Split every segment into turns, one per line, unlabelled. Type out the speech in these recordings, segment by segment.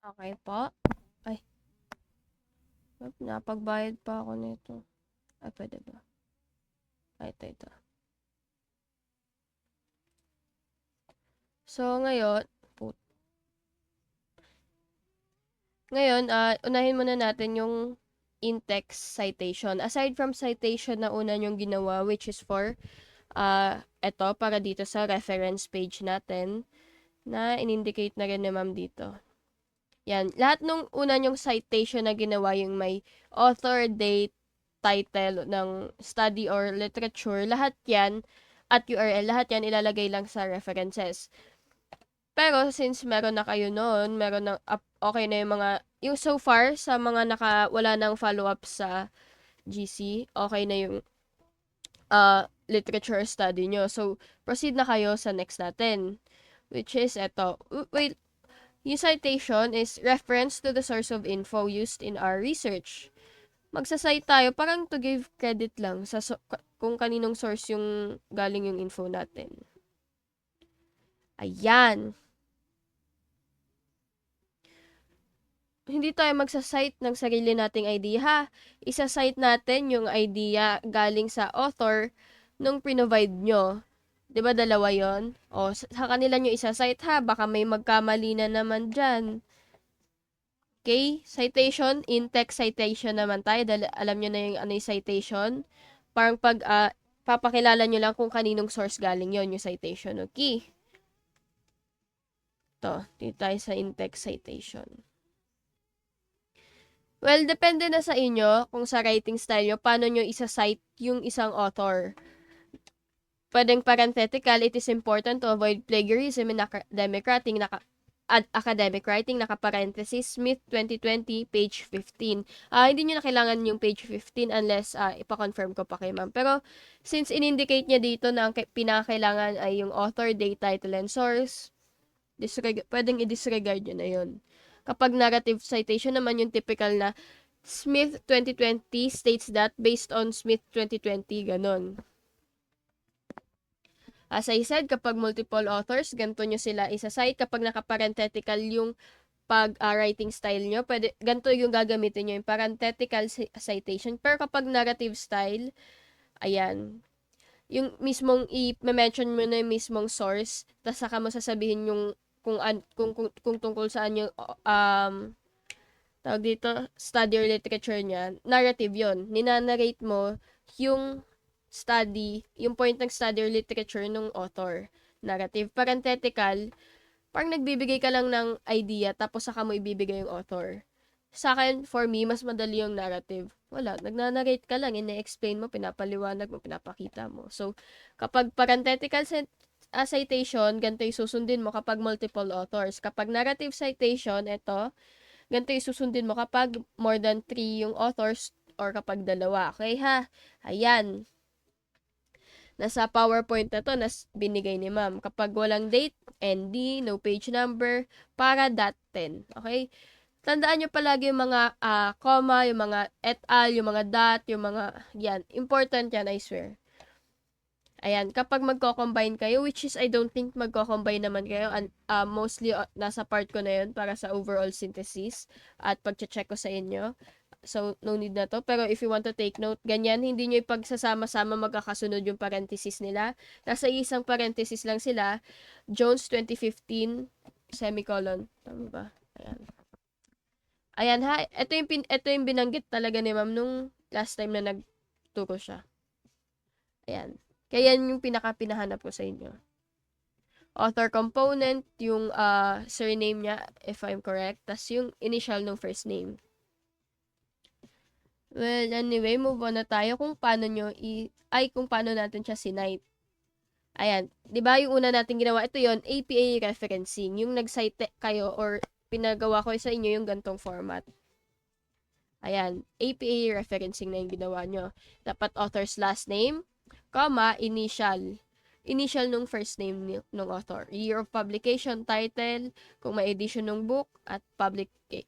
Okay po. Ay, napagbayad pa ako nito. Ay, pwede ba? Ay, ito. So, unahin muna natin yung in-text citation. Aside from citation na una yung ginawa, which is for, eto, para dito sa reference page natin, na in-indicate na rin ni ma'am dito. Yan. Lahat nung una yung citation na ginawa, yung may author, date, title ng study or literature, lahat yan, at URL, lahat yan ilalagay lang sa references. Pero since meron na kayo noon, meron na okay na yung so far sa mga wala nang follow-up sa GC, okay na yung literature study nyo. So, proceed na kayo sa next natin, which is eto. Wait, yung citation is reference to the source of info used in our research. Magsasite tayo parang to give credit lang sa kung kaninong source yung galing yung info natin. Ayan. Hindi tayo magsasite ng sarili nating idea, ha? Isa-cite natin yung idea galing sa author nung pinovide nyo. 'Di ba dalawa yon? O, sa kanila nyo isa-cite, ha? Baka may magkamali na naman dyan. Okay? Citation, in-text citation naman tayo. Dahil alam nyo na yung ano yung citation. Parang papakilala nyo lang kung kaninong source galing yon yung citation. Okay? Dito tayo sa in-text citation. Well, depende na sa inyo kung sa writing style nyo, paano nyo isa-cite yung isang author. Pwedeng parenthetical, it is important to avoid plagiarism in academic writing, naka-parenthesis, Smith 2020, page 15. Hindi nyo na kailangan yung page 15 unless ipa-confirm ko pa kay ma'am. Pero, since in-indicate niya dito na ang pinakailangan ay yung author, date, title, and source, pwedeng i-disregard nyo na yun. Kapag narrative citation naman yung typical na Smith 2020 states that based on Smith 2020, ganon. As I said, kapag multiple authors, ganito nyo sila isa-cite. Kapag naka-parenthetical yung writing style nyo, ganito yung gagamitin nyo, yung parenthetical citation. Pero kapag narrative style, ayan, yung mismong i-mention mo na yung mismong source, tapos saka mo sasabihin yung kung tungkol saan yung tawag dito, study or literature niya, narrative yon. Ninanarrate mo yung yung point ng study or literature ng author. Narrative. Parenthetical, parang nagbibigay ka lang ng idea, tapos saka mo ibibigay yung author. Sa akin, for me, mas madali yung narrative. Wala, nagnanarrate ka lang, ine-explain mo, pinapaliwanag mo, pinapakita mo. So, kapag parenthetical citation, ganito yung susundin mo kapag multiple authors. Kapag narrative citation, ito, ganito yung susundin mo kapag more than 3 yung authors or kapag dalawa. Okay ha? Ayan. Nasa PowerPoint na to, binigay ni ma'am. Kapag walang date, ND, no page number, para .10. Okay? Tandaan nyo palagi yung mga comma, yung mga et al, yung mga dot, yung mga, yan. Important yan, I swear. Ayan, kapag magko-combine kayo, which is I don't think magko-combine naman kayo, mostly nasa part ko na yun para sa overall synthesis at pag-check ko sa inyo. So, no need na to. Pero if you want to take note, ganyan, hindi nyo ipagsasama-sama magkakasunod yung parenthesis nila. Nasa isang parenthesis lang sila, Jones 2015, semicolon. Tama ba? Ayan. Ayan ha, ito yung binanggit talaga ni ma'am nung last time na nagturo siya. Ayan. Kaya yan yung pinahanap ko sa inyo. Author component, yung surname niya, if I'm correct, tas yung initial ng first name. Well, anyway, move on na tayo kung paano kung paano natin siya sinite. Ayan, 'di ba yung una nating ginawa, ito yon APA referencing, yung nag-cite kayo or pinagawa ko sa inyo yung gantong format. Ayan, APA referencing na yung ginawa nyo. Dapat author's last name, comma, initial. Initial nung first name ng author. Year of publication, title, kung may edition ng book, at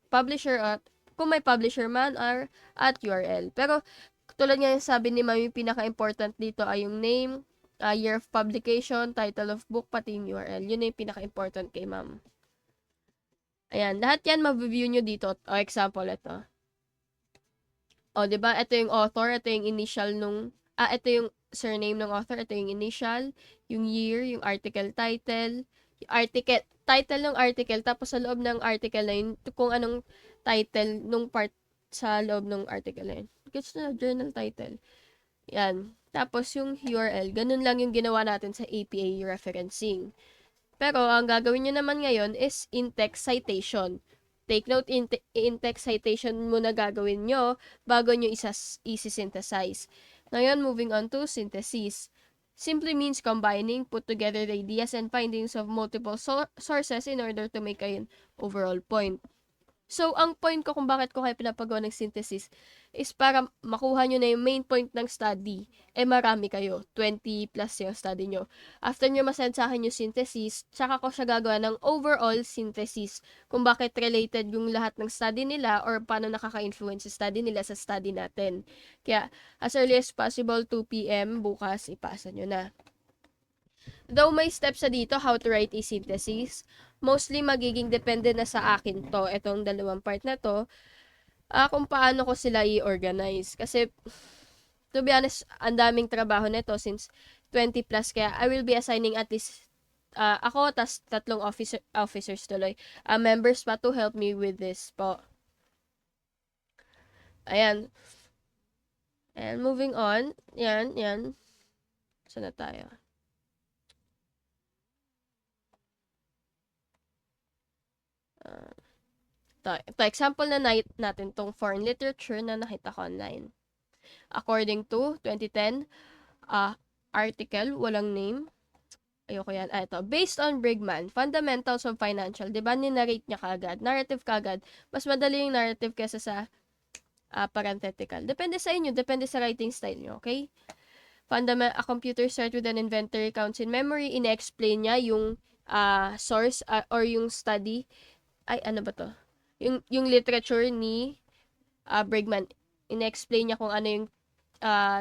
publisher, at kung may publisher man, at URL. Pero, tulad nga yung sabi ni Mami, pinaka-important dito ay yung name, year of publication, title of book, pati yung URL. Yun na yung pinaka-important kay Ma'am. Ayan, lahat yan ma-view nyo dito. O, example, ito. O, diba? Ito yung author, ito yung initial nung, ito yung surname ng author, ito yung initial, yung year, yung article title, yung article, title ng article, tapos sa loob ng article na yun, kung anong title nung part sa loob ng article na yun. Gets na, journal title. Yan. Tapos yung URL, ganun lang yung ginawa natin sa APA referencing. Pero ang gagawin nyo naman ngayon is in-text citation. Take note, in-text citation muna gagawin nyo bago nyo isi-synthesize. Ngayon, moving on to synthesis. Simply means combining, put together the ideas and findings of multiple sources in order to make an overall point. So, ang point ko kung bakit ko kayo pinapagawa ng synthesis is para makuha nyo na yung main point ng study. Marami kayo. 20 plus yung study nyo. After nyo masend sa akin yung synthesis, tsaka ko siya gagawa ng overall synthesis. Kung bakit related yung lahat ng study nila or paano nakaka-influence yung study nila sa study natin. Kaya, as early as possible, 2 p.m. bukas, ipasa nyo na. Though may steps sa dito, how to write a synthesis, mostly magiging depende na sa akin to, itong dalawang part na to, kung paano ko sila i-organize. Kasi, to be honest, ang daming trabaho nito since 20 plus, kaya I will be assigning at least ako, tas 3 officers tuloy, members pa to help me with this po. Ayan. And moving on, yan. Saan na tayo? Ito, example na natin tong foreign literature na nakita ko online. According to 2010 article, walang name. Ayoko yan. Ito. Based on Brigman, Fundamentals of Financial, di ba ninarrate niya kagad? Narrative kagad. Mas madali yung narrative kesa sa parenthetical. Depende sa inyo. Depende sa writing style nyo. Okay? A computer start with an inventory counts in memory. Ine-explain niya yung source or yung study. Ay, ano ba to? Yung literature ni Brigman. Ine-explain niya kung ano yung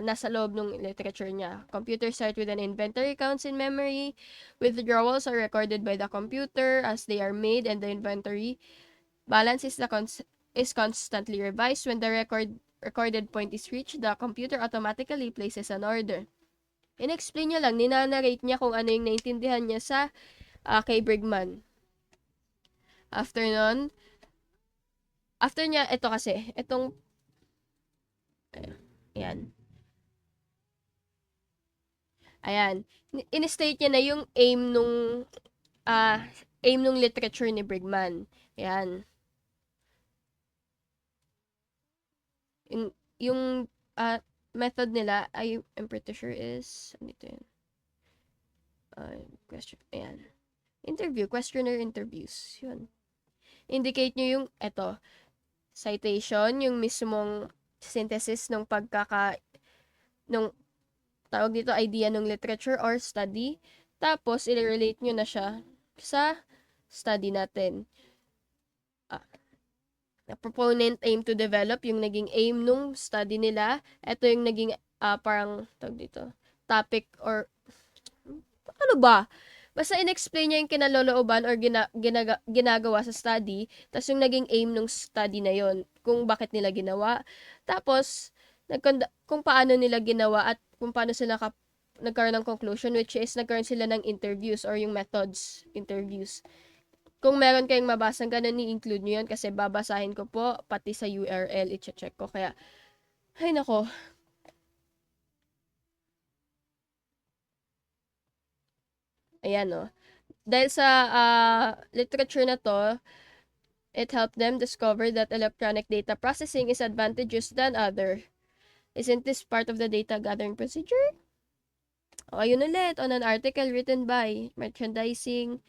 nasa loob ng literature niya. Computer start with an inventory counts in memory. Withdrawals are recorded by the computer as they are made, and the inventory balance is constantly revised. When the recorded point is reached, the computer automatically places an order. In-explain niya lang, ninanarrate niya kung ano yung naintindihan niya sa kay Brigman. After niya, ito kasi, itong ayan. Ayan. In-state niya na yung aim nung literature ni Brigman. Ayan. Yung method nila, I'm pretty sure is, dito yun. Ayan. Questionnaire interviews. Yun. Indicate nyo yung, eto, citation, yung mismong synthesis nung tawag dito, idea ng literature or study. Tapos, i-relate nyo na siya sa study natin. The proponent aim to develop, yung naging aim nung study nila. Ito yung naging, parang, tawag dito, topic or, ano ba? Basta in-explain niya yung kinalolooban or ginagawa sa study, tapos yung naging aim ng study na yon, kung bakit nila ginawa. Tapos, kung paano nila ginawa at kung paano sila nagkaroon ng conclusion, which is nagkaroon sila ng interviews or yung methods, interviews. Kung meron kayong mabasang ganun, i-include nyo yun kasi babasahin ko po, pati sa URL, i-check ko. Kaya, ay nako. Ayan, no. Dahil sa literature na to, it helped them discover that electronic data processing is advantageous than other. Isn't this part of the data gathering procedure? O, ayun ulit, on an article written by merchandising.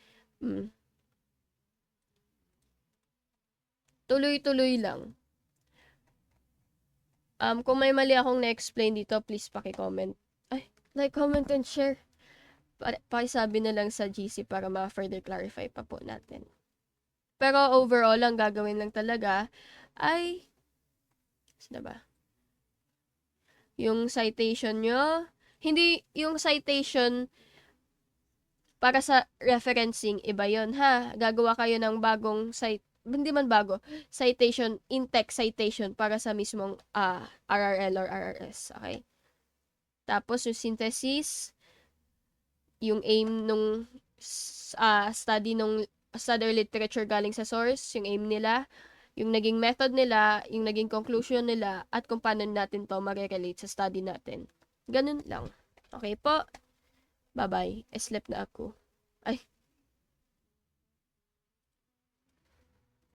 Tuloy-tuloy lang. Kung may mali akong na-explain dito, please paki-comment. Ay, like, comment, and share. Pakisabi na lang sa GC para ma-further clarify pa po natin. Pero overall, ang gagawin lang talaga ay, sino ba? Yung citation nyo, hindi yung citation para sa referencing, iba yon ha. Gagawa kayo ng hindi man bago, citation, in-text citation para sa mismong RRL or RRS. Okay? Tapos yung synthesis, yung aim nung study or literature galing sa source, yung aim nila, yung naging method nila, yung naging conclusion nila, at kung paano natin to marirelate sa study natin. Ganun lang. Okay po? Bye-bye. Sleep na ako. Ay,